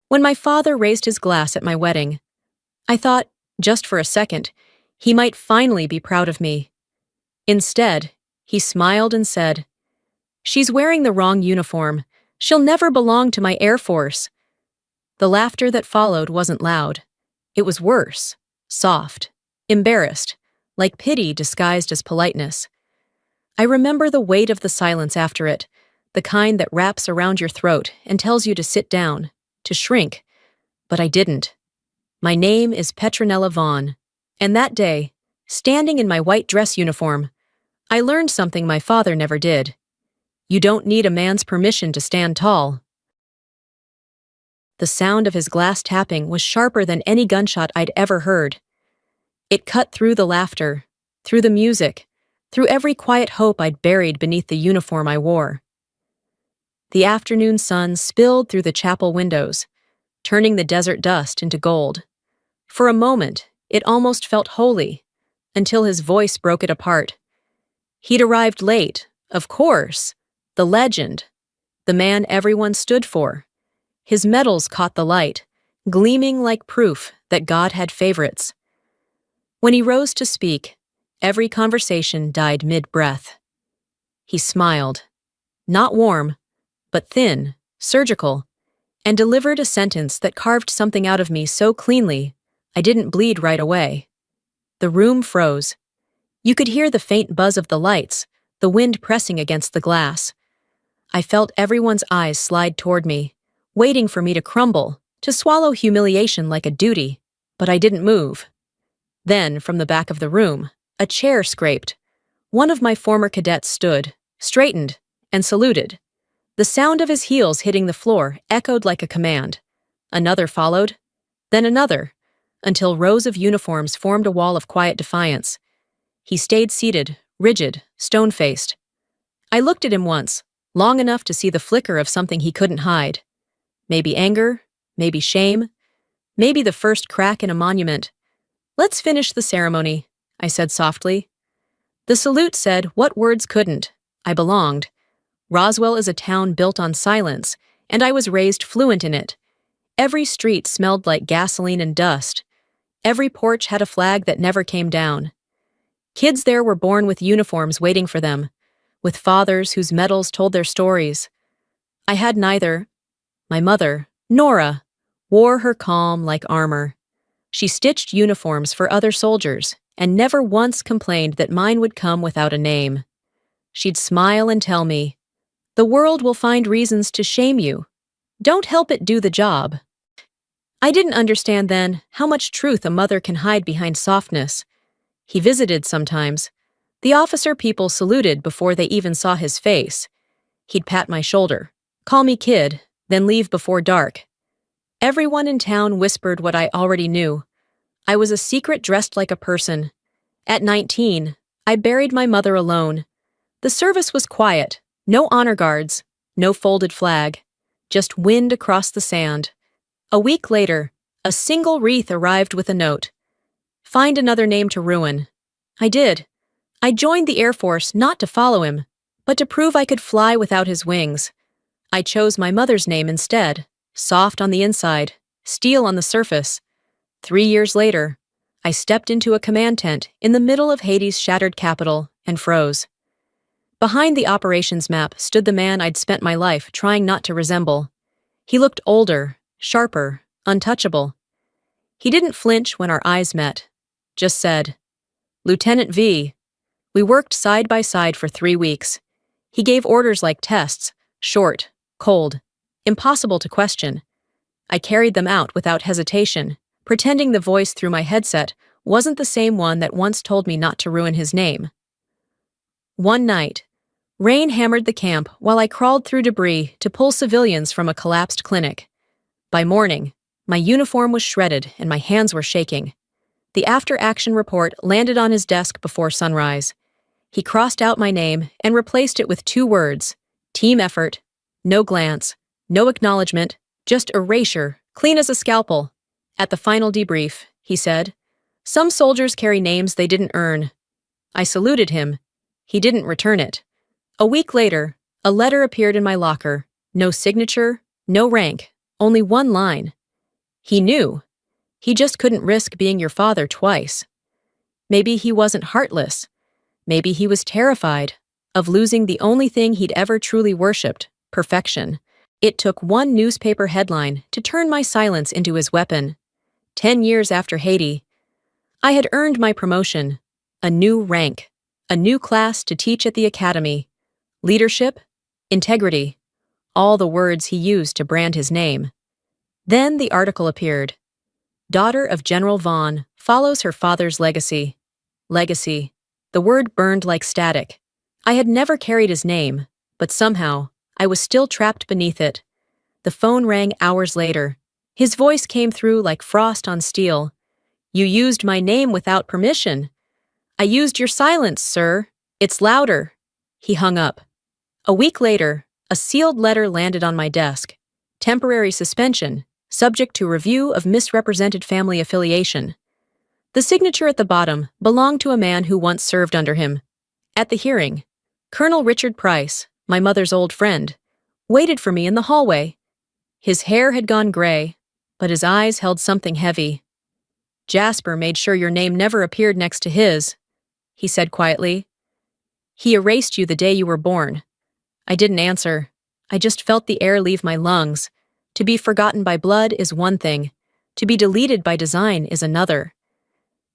When my father raised his glass at my wedding, I thought, just for a second, he might finally be proud of me. Instead, he smiled and said, "She's wearing the wrong uniform. She'll never belong to my Air Force." The laughter that followed wasn't loud. It was worse, soft, embarrassed, like pity disguised as politeness. I remember the weight of the silence after it, the kind that wraps around your throat and tells you to sit down, to shrink. But I didn't. My name is Petronella Vaughn, and that day, standing in my white dress uniform, I learned something my father never did. You don't need a man's permission to stand tall. The sound of his glass tapping was sharper than any gunshot I'd ever heard. It cut through the laughter, through the music, through every quiet hope I'd buried beneath the uniform I wore. The afternoon sun spilled through the chapel windows, turning the desert dust into gold. For a moment, it almost felt holy, until his voice broke it apart. He'd arrived late, of course, the legend, the man everyone stood for. His medals caught the light, gleaming like proof that God had favorites. When he rose to speak, every conversation died mid-breath. He smiled, not warm, but thin, surgical, and delivered a sentence that carved something out of me so cleanly I didn't bleed right away. The room froze. You could hear the faint buzz of the lights, the wind pressing against the glass. I felt everyone's eyes slide toward me, waiting for me to crumble, to swallow humiliation like a duty, but I didn't move. Then, from the back of the room, a chair scraped. One of my former cadets stood, straightened, and saluted. The sound of his heels hitting the floor echoed like a command. Another followed, then another, until rows of uniforms formed a wall of quiet defiance. He stayed seated, rigid, stone-faced. I looked at him once, long enough to see the flicker of something he couldn't hide. Maybe anger, maybe shame, maybe the first crack in a monument. "Let's finish the ceremony," I said softly. The salute said what words couldn't. I belonged. Roswell is a town built on silence, and I was raised fluent in it. Every street smelled like gasoline and dust. Every porch had a flag that never came down. Kids there were born with uniforms waiting for them, with fathers whose medals told their stories. I had neither. My mother, Nora, wore her calm like armor. She stitched uniforms for other soldiers and never once complained that mine would come without a name. She'd smile and tell me, "The world will find reasons to shame you. Don't help it do the job." I didn't understand then how much truth a mother can hide behind softness. He visited sometimes. The officer people saluted before they even saw his face. He'd pat my shoulder, call me kid, then leave before dark. Everyone in town whispered what I already knew. I was a secret dressed like a person. At 19, I buried my mother alone. The service was quiet, no honor guards, no folded flag, just wind across the sand. A week later, a single wreath arrived with a note. "Find another name to ruin." I did. I joined the Air Force not to follow him, but to prove I could fly without his wings. I chose my mother's name instead, soft on the inside, steel on the surface. 3 years later, I stepped into a command tent in the middle of Haiti's shattered capital and froze. Behind the operations map stood the man I'd spent my life trying not to resemble. He looked older, sharper, untouchable. He didn't flinch when our eyes met, just said, "Lieutenant V." We worked side by side for 3 weeks. He gave orders like tests, short, cold, impossible to question. I carried them out without hesitation, pretending the voice through my headset wasn't the same one that once told me not to ruin his name. One night, rain hammered the camp while I crawled through debris to pull civilians from a collapsed clinic. By morning, my uniform was shredded and my hands were shaking. The after-action report landed on his desk before sunrise. He crossed out my name and replaced it with 2 words, team effort, no glance, no acknowledgement, just erasure, clean as a scalpel. At the final debrief, he said, "Some soldiers carry names they didn't earn." I saluted him. He didn't return it. A week later, a letter appeared in my locker. No signature, no rank, Only one line. He knew. He just couldn't risk being your father twice. Maybe he wasn't heartless. Maybe he was terrified of losing the only thing he'd ever truly worshipped, perfection. It took one newspaper headline to turn my silence into his weapon. 10 years after Haiti, I had earned my promotion, a new rank, a new class to teach at the academy. Leadership, integrity, all the words he used to brand his name. Then the article appeared. Daughter of General Vaughn follows her father's legacy. Legacy. The word burned like static. I had never carried his name, but somehow, I was still trapped beneath it. The phone rang hours later. His voice came through like frost on steel. You used my name without permission. I used your silence, sir. It's louder. He hung up. A week later, a sealed letter landed on my desk. Temporary suspension, subject to review of misrepresented family affiliation. The signature at the bottom belonged to a man who once served under him. At the hearing, Colonel Richard Price, my mother's old friend, waited for me in the hallway. His hair had gone gray, but his eyes held something heavy. Jasper made sure your name never appeared next to his, he said quietly. He erased you the day you were born. I didn't answer. I just felt the air leave my lungs. To be forgotten by blood is one thing. To be deleted by design is another.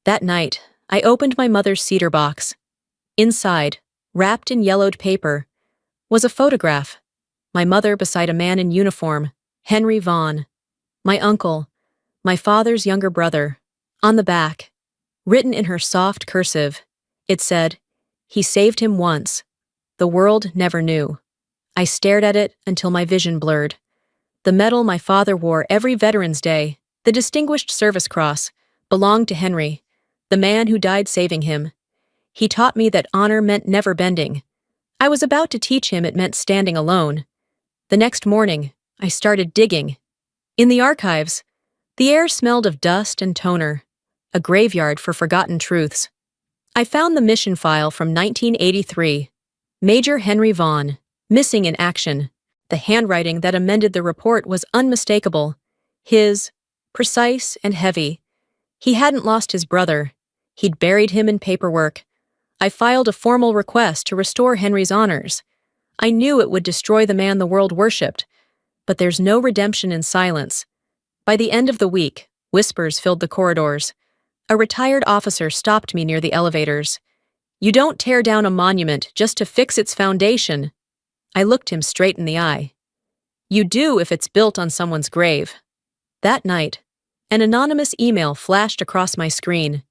That night, I opened my mother's cedar box. Inside, wrapped in yellowed paper, was a photograph. My mother beside a man in uniform, Henry Vaughn. My uncle, my father's younger brother. On the back, written in her soft cursive, it said, "He saved him once. The world never knew." I stared at it until my vision blurred. The medal my father wore every Veterans Day, the Distinguished Service Cross, belonged to Henry, the man who died saving him. He taught me that honor meant never bending. I was about to teach him it meant standing alone. The next morning, I started digging. In the archives, the air smelled of dust and toner, a graveyard for forgotten truths. I found the mission file from 1983. Major Henry Vaughn, missing in action. The handwriting that amended the report was unmistakable. His, precise and heavy. He hadn't lost his brother. He'd buried him in paperwork. I filed a formal request to restore Henry's honors. I knew it would destroy the man the world worshipped. But there's no redemption in silence. By the end of the week, whispers filled the corridors. A retired officer stopped me near the elevators. You don't tear down a monument just to fix its foundation. I looked him straight in the eye. You do if it's built on someone's grave. That night, an anonymous email flashed across my screen.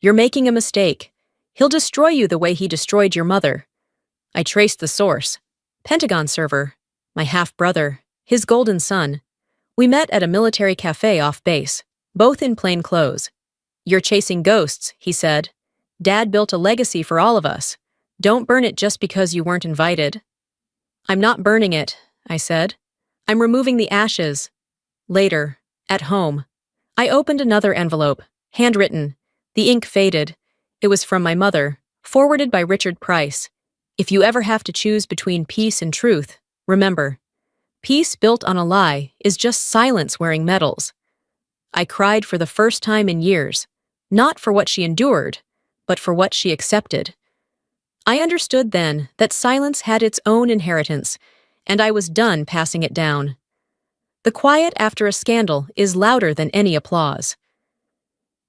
You're making a mistake. He'll destroy you the way he destroyed your mother. I traced the source. Pentagon server. My half-brother. His golden son. We met at a military cafe off base, both in plain clothes. You're chasing ghosts, he said. Dad built a legacy for all of us. Don't burn it just because you weren't invited. I'm not burning it, I said. I'm removing the ashes. Later, at home, I opened another envelope, handwritten. The ink faded. It was from my mother, forwarded by Richard Price. If you ever have to choose between peace and truth, remember, peace built on a lie is just silence wearing medals. I cried for the first time in years, not for what she endured, but for what she accepted. I understood then that silence had its own inheritance, and I was done passing it down. The quiet after a scandal is louder than any applause.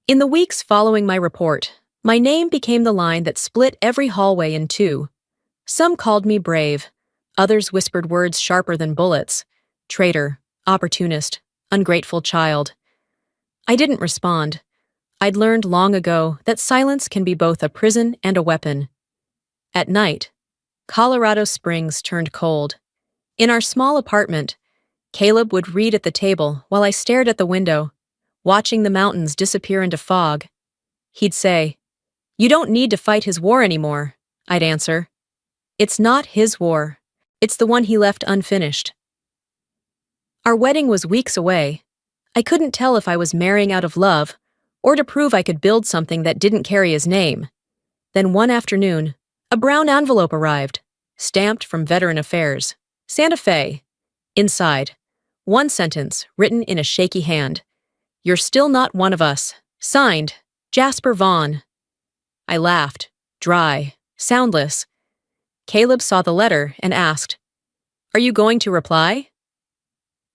In the weeks following my report, my name became the line that split every hallway in two. Some called me brave. Others whispered words sharper than bullets. Traitor, opportunist, ungrateful child. I didn't respond. I'd learned long ago that silence can be both a prison and a weapon. At night, Colorado Springs turned cold. In our small apartment, Caleb would read at the table while I stared at the window, watching the mountains disappear into fog. He'd say, "You don't need to fight his war anymore," I'd answer. "It's not his war. It's the one he left unfinished." Our wedding was weeks away. I couldn't tell if I was marrying out of love or to prove I could build something that didn't carry his name. Then one afternoon, a brown envelope arrived, stamped from Veteran Affairs, Santa Fe. Inside, One sentence, written in a shaky hand. "You're still not one of us. Signed, Jasper Vaughn." I laughed, dry, soundless. Caleb saw the letter and asked, "Are you going to reply?"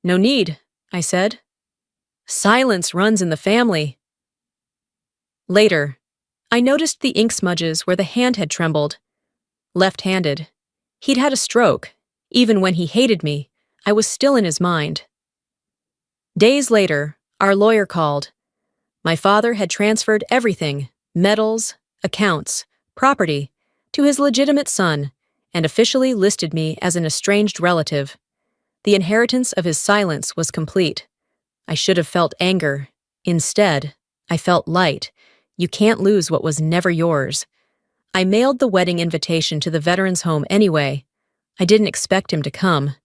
"No need," I said. "Silence runs in the family." Later, I noticed the ink smudges where the hand had trembled. Left-handed. He'd had a stroke. Even when he hated me, I was still in his mind. Days later, our lawyer called. My father had transferred everything, medals, accounts, property, to his legitimate son, and officially listed me as an estranged relative. The inheritance of his silence was complete. I should have felt anger. Instead, I felt light. You can't lose what was never yours. I mailed the wedding invitation to the veteran's home anyway. I didn't expect him to come.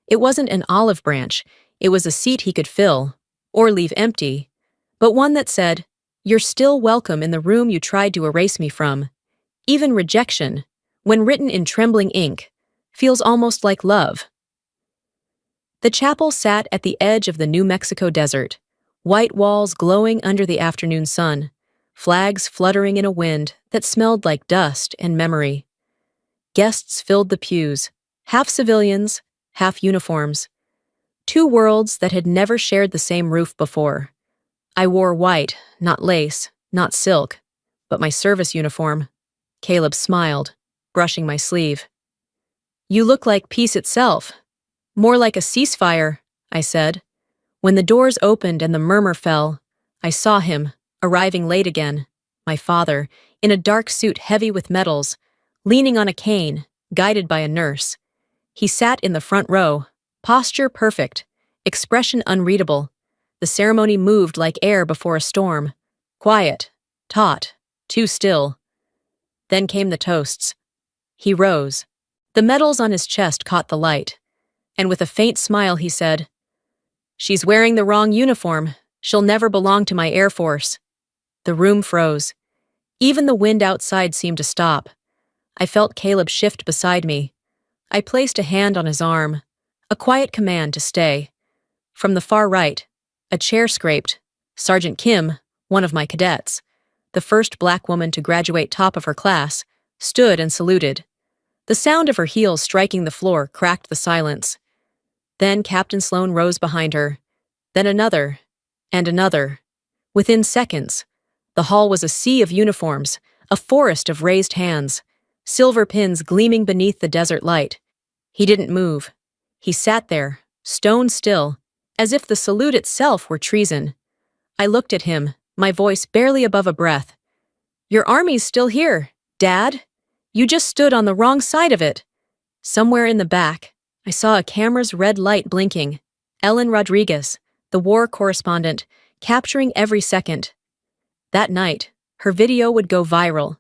It wasn't an olive branch. It was a seat he could fill, or leave empty, but one that said, "You're still welcome in the room you tried to erase me from." Even rejection, when written in trembling ink, feels almost like love. The chapel sat at the edge of the New Mexico desert, white walls glowing under the afternoon sun, flags fluttering in a wind that smelled like dust and memory. Guests filled the pews, half civilians, half uniforms. Two worlds that had never shared the same roof before. I wore white, not lace, not silk, but my service uniform. Caleb smiled, brushing my sleeve. "You look like peace itself. More like a ceasefire," I said. When the doors opened and the murmur fell, I saw him, arriving late again, my father, in a dark suit heavy with medals, leaning on a cane, guided by a nurse. He sat in the front row, posture perfect, expression unreadable. The ceremony moved like air before a storm, quiet, taut, too still. Then came the toasts. He rose. The medals on his chest caught the light, and with a faint smile he said, "She's wearing the wrong uniform. She'll never belong to my Air Force." The room froze. Even the wind outside seemed to stop. I felt Caleb shift beside me. I placed a hand on his arm, a quiet command to stay. From the far right, a chair scraped. Sergeant Kim, one of my cadets, the first black woman to graduate top of her class, stood and saluted. The sound of her heels striking the floor cracked the silence. Then Captain Sloan rose behind her. Then another, and another. Within seconds, the hall was a sea of uniforms, a forest of raised hands, silver pins gleaming beneath the desert light. He didn't move. He sat there, stone still, as if the salute itself were treason. I looked at him, my voice barely above a breath. "Your army's still here, Dad. You just stood on the wrong side of it." Somewhere in the back, I saw a camera's red light blinking. Ellen Rodriguez, the war correspondent, capturing every second. That night, her video would go viral.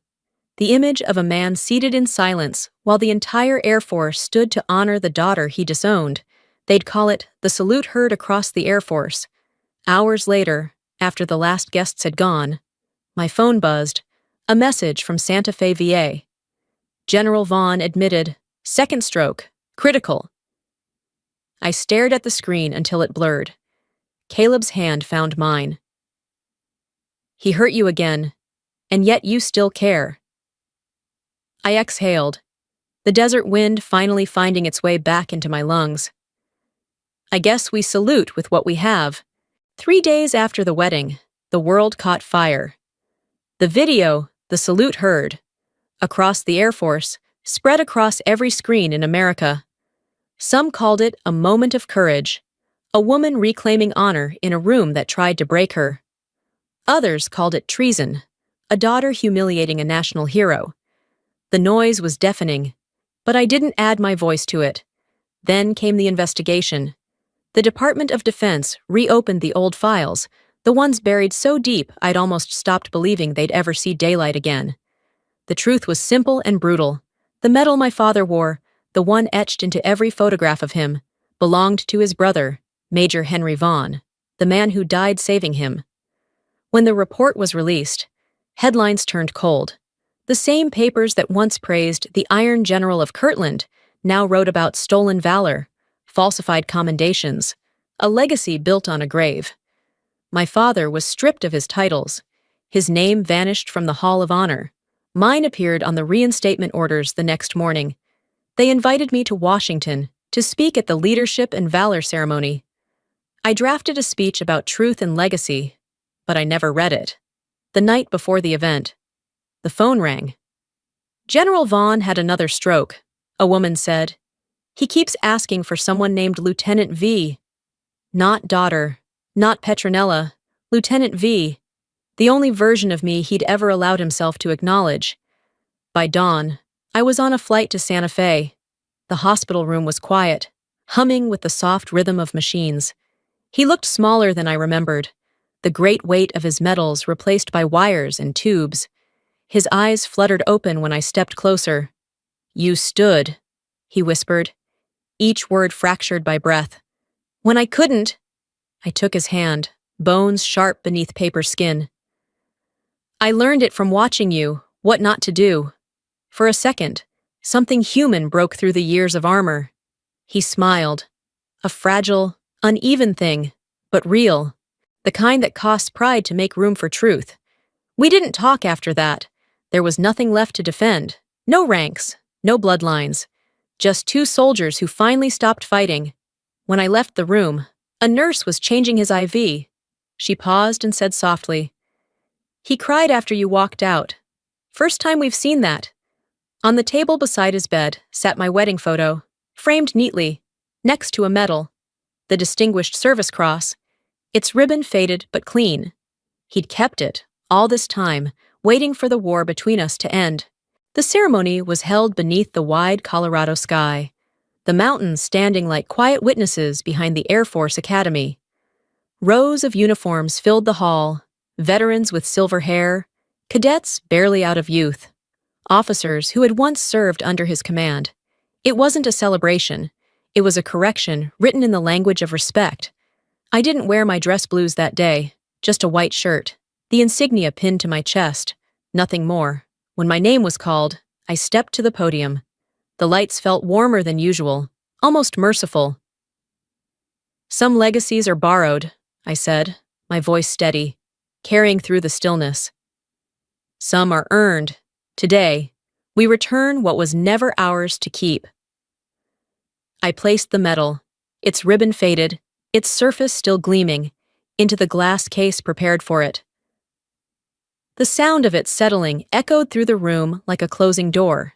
The image of a man seated in silence while the entire Air Force stood to honor the daughter he disowned. They'd call it the salute heard across the Air Force. Hours later, after the last guests had gone, my phone buzzed, a message from Santa Fe, VA. General Vaughn admitted, second stroke, critical. I stared at the screen until it blurred. Caleb's hand found mine. "He hurt you again, and yet you still care." I exhaled, the desert wind finally finding its way back into my lungs. "I guess we salute with what we have." 3 days after the wedding, the world caught fire. The video, the salute heard, across the Air Force, spread across every screen in America. Some called it a moment of courage, a woman reclaiming honor in a room that tried to break her. Others called it treason, a daughter humiliating a national hero. The noise was deafening, but I didn't add my voice to it. Then came the investigation. The Department of Defense reopened the old files, the ones buried so deep I'd almost stopped believing they'd ever see daylight again. The truth was simple and brutal. The medal my father wore, the one etched into every photograph of him, belonged to his brother, Major Henry Vaughn, the man who died saving him. When the report was released, headlines turned cold. The same papers that once praised the Iron General of Kirtland now wrote about stolen valor, falsified commendations, a legacy built on a grave. My father was stripped of his titles. His name vanished from the Hall of Honor. Mine appeared on the reinstatement orders the next morning. They invited me to Washington to speak at the Leadership and Valor ceremony. I drafted a speech about truth and legacy, but I never read it. The night before the event, the phone rang. General Vaughn had another stroke, a woman said. He keeps asking for someone named Lieutenant V. Not daughter, not Petronella, Lieutenant V. The only version of me he'd ever allowed himself to acknowledge. By dawn, I was on a flight to Santa Fe. The hospital room was quiet, humming with the soft rhythm of machines. He looked smaller than I remembered, the great weight of his medals replaced by wires and tubes. His eyes fluttered open when I stepped closer. "You stood," he whispered, each word fractured by breath. When I couldn't, I took his hand, bones sharp beneath paper skin. "I learned it from watching you, what not to do." For a second, something human broke through the years of armor. He smiled. A fragile, uneven thing, but real. The kind that costs pride to make room for truth. We didn't talk after that. There was nothing left to defend. No ranks, no bloodlines. Just two soldiers who finally stopped fighting. When I left the room, a nurse was changing his IV. She paused and said softly, "He cried after you walked out. First time we've seen that." On the table beside his bed sat my wedding photo, framed neatly, next to a medal, the Distinguished Service Cross, its ribbon faded but clean. He'd kept it, all this time, waiting for the war between us to end. The ceremony was held beneath the wide Colorado sky, the mountains standing like quiet witnesses behind the Air Force Academy. Rows of uniforms filled the hall, veterans with silver hair, cadets barely out of youth, officers who had once served under his command. It wasn't a celebration. It was a correction written in the language of respect. I didn't wear my dress blues that day, just a white shirt, the insignia pinned to my chest, nothing more. When my name was called, I stepped to the podium. The lights felt warmer than usual, almost merciful. "Some legacies are borrowed," I said, my voice steady, carrying through the stillness. "Some are earned. Today, we return what was never ours to keep." I placed the medal, its ribbon faded, its surface still gleaming, into the glass case prepared for it. The sound of it settling echoed through the room like a closing door.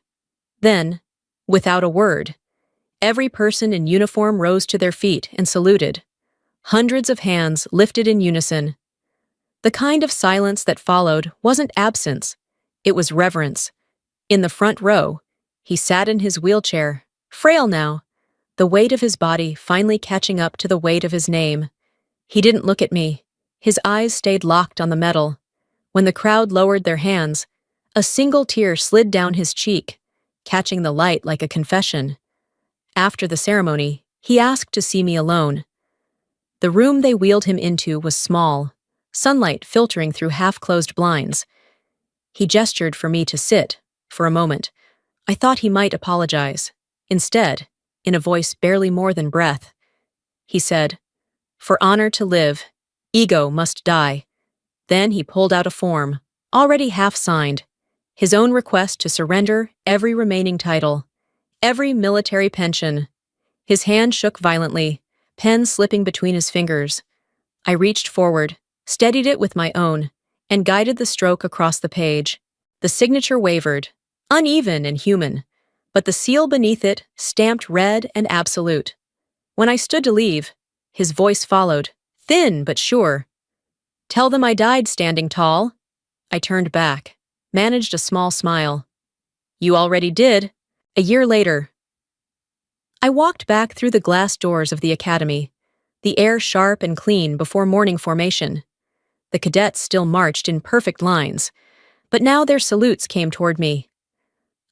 Then, without a word, every person in uniform rose to their feet and saluted. Hundreds of hands lifted in unison. The kind of silence that followed wasn't absence, it was reverence. In the front row, he sat in his wheelchair, frail now, the weight of his body finally catching up to the weight of his name. He didn't look at me. His eyes stayed locked on the medal. When the crowd lowered their hands, a single tear slid down his cheek, catching the light like a confession. After the ceremony, he asked to see me alone. The room they wheeled him into was small, sunlight filtering through half-closed blinds. He gestured for me to sit, for a moment. I thought he might apologize. Instead, in a voice barely more than breath, he said, "For honor to live, ego must die." Then he pulled out a form, already half-signed, his own request to surrender every remaining title, every military pension. His hand shook violently, pen slipping between his fingers. I reached forward, steadied it with my own, and guided the stroke across the page. The signature wavered, uneven and human, but the seal beneath it stamped red and absolute. When I stood to leave, his voice followed, thin but sure. "Tell them I died standing tall." I turned back, managed a small smile. "You already did, a year later." I walked back through the glass doors of the academy, the air sharp and clean before morning formation. The cadets still marched in perfect lines, but now their salutes came toward me.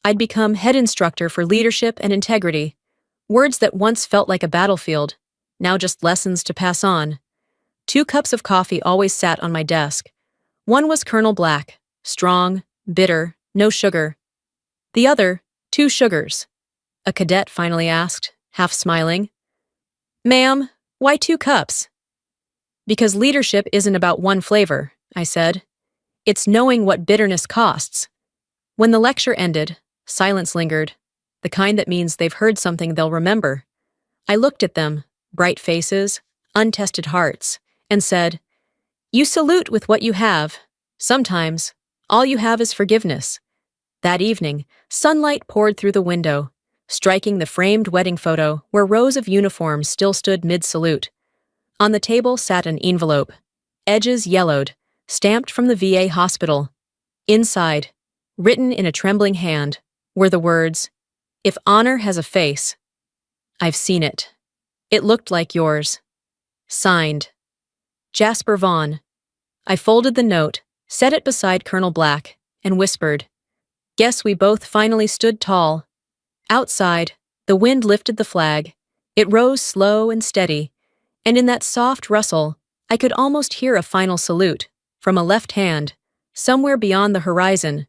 I'd become head instructor for leadership and integrity, words that once felt like a battlefield, now just lessons to pass on. 2 cups of coffee always sat on my desk. One was Colonel Black, strong, bitter, no sugar. The other, 2 sugars. A cadet finally asked, half smiling, "Ma'am, Why 2 cups? Because leadership isn't about one flavor, I said. It's knowing what bitterness costs. When the lecture ended, silence lingered, the kind that means they've heard something they'll remember. I looked at them, bright faces, untested hearts, and said, "You salute with what you have. Sometimes, all you have is forgiveness." That evening, sunlight poured through the window, striking the framed wedding photo where rows of uniforms still stood mid-salute. On the table sat an envelope, edges yellowed, stamped from the VA hospital. Inside, written in a trembling hand, were the words, "If honor has a face, I've seen it. It looked like yours." Signed, Jasper Vaughn. I folded the note, set it beside Colonel Black, and whispered, "Guess we both finally stood tall." Outside, the wind lifted the flag. It rose slow and steady, and in that soft rustle, I could almost hear a final salute, from a left hand, somewhere beyond the horizon,